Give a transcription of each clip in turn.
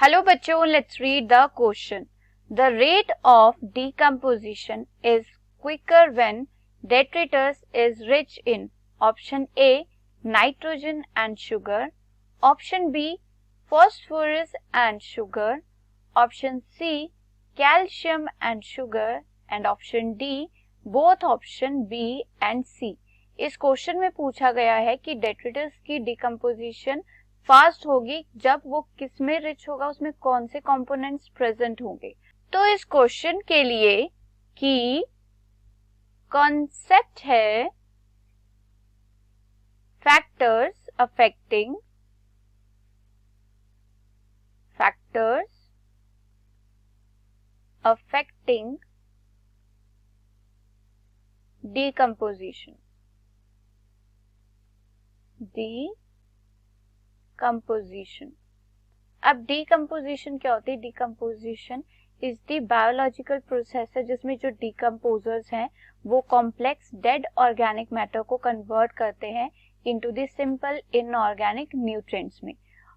Hello बच्चों, let's read the question. The rate of decomposition is quicker when detritus is rich in option A, nitrogen and sugar, option B, phosphorus and sugar, option C, calcium and sugar and option D, both option B and C. इस question में पूछा गया है कि detritus की decomposition fast होगी जब वो किस में रिच होगा, उसमें कौन से कंपोनेंट्स प्रेजेंट होंगे. तो इस क्वेश्चन के लिए की कॉन्सेप्ट है फैक्टर्स अफेक्टिंग decomposition. अब डिकम्पोजिशन क्या होती है? Decomposition is the biological process है जिसमें जो डिकम्पोजर्स हैं वो कॉम्प्लेक्स डेड ऑर्गेनिक मैटर को कन्वर्ट करते हैं into the simple inorganic nutrients में.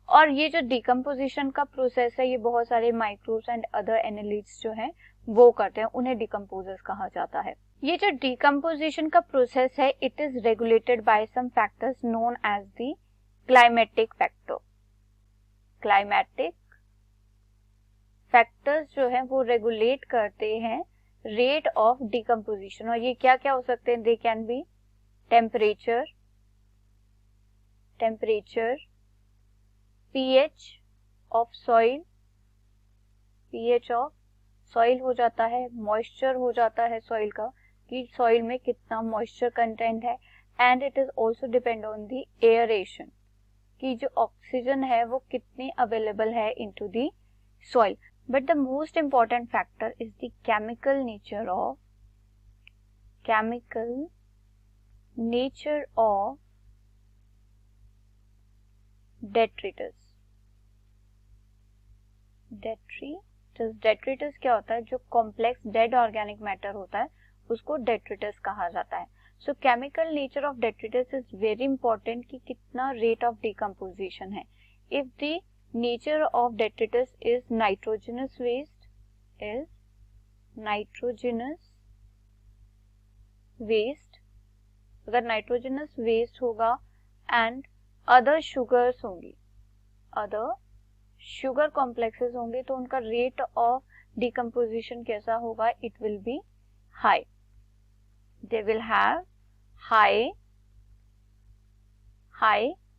और ये जो डिकम्पोजिशन का प्रोसेस है ये बहुत सारे माइक्रोब्स एंड अदर एनालिट्स जो हैं वो करते हैं, उन्हें डिकम्पोजर्स कहा जाता है. ये जो डिकम्पोजिशन का प्रोसेस है it is regulated by some factors known as the climatic factor. Climatic factors जो हैं वो रेगुलेट करते हैं रेट ऑफ डिकम्पोजिशन. और ये क्या क्या हो सकते हैं? They can be temperature, pH of soil, pH of soil हो जाता है, मॉइस्चर हो जाता है सॉइल का कि सॉइल में कितना मॉइस्चर कंटेंट है, and it is also depend on the aeration कि जो ऑक्सीजन है वो कितनी अवेलेबल है into the soil. But the most important factor is the chemical nature of detritus. Detritus क्या होता है? जो कॉम्प्लेक्स डेड ऑर्गेनिक मैटर होता है उसको डेट्रिटस कहा जाता है. So chemical nature of detritus is very important कि कितना रेट ऑफ डिकम्पोजिशन है. If the nature of detritus is nitrogenous waste, अगर नाइट्रोजनस वेस्ट होगा एंड अदर शुगर्स होंगी, अदर शुगर कॉम्प्लेक्सेस होंगे तो उनका रेट ऑफ डिकम्पोजिशन कैसा होगा? It will be high. They will have high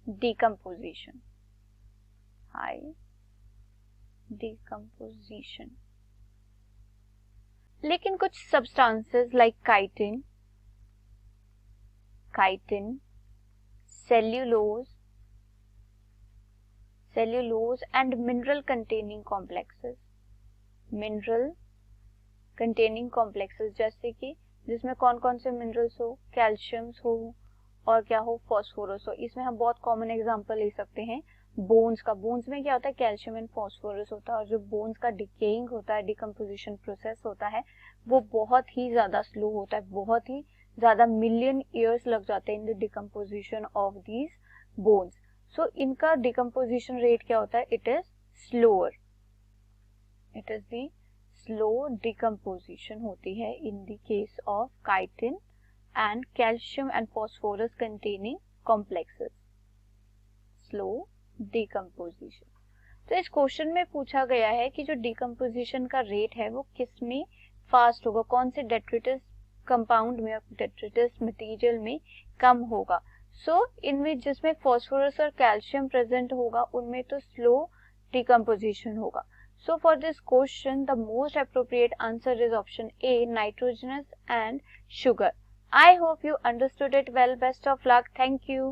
decomposition. लेकिन कुछ substances like chitin, cellulose and mineral containing complexes जैसे कि जिसमें कौन कौन से मिनरल्स हो? कैल्शियम्स हो और क्या हो? फॉस्फोरस हो. इसमें हम बहुत कॉमन एग्जांपल ले सकते हैं बोन्स का. बोन्स में क्या होता है? कैल्शियम एंड फॉस्फोरस होता है. और जो बोन्स का डिकेइंग होता है, डिकम्पोजिशन प्रोसेस होता है वो बहुत ही ज्यादा स्लो होता है, बहुत ही ज्यादा मिलियन ईयर्स लग जाते हैं in the decomposition of these bones. So इनका डिकम्पोजिशन रेट क्या होता है? It is slower. It is the slow decomposition होती है in the case of chitin and calcium and phosphorus containing complexes. Slow decomposition. तो इस क्वेश्चन में पूछा गया है कि जो डिकम्पोजिशन का रेट है वो किस में फास्ट होगा, कौन से डेट्रिटस कंपाउंड में, डेट्रिटस मटेरियल में कम होगा. सो इनमें जिसमें फॉस्फोरस और कैल्शियम प्रेजेंट होगा उनमें तो स्लो डिकम्पोजिशन होगा. So for this question, the most appropriate answer is option A, nitrogenous and sugar. I hope you understood it well. Best of luck. Thank you.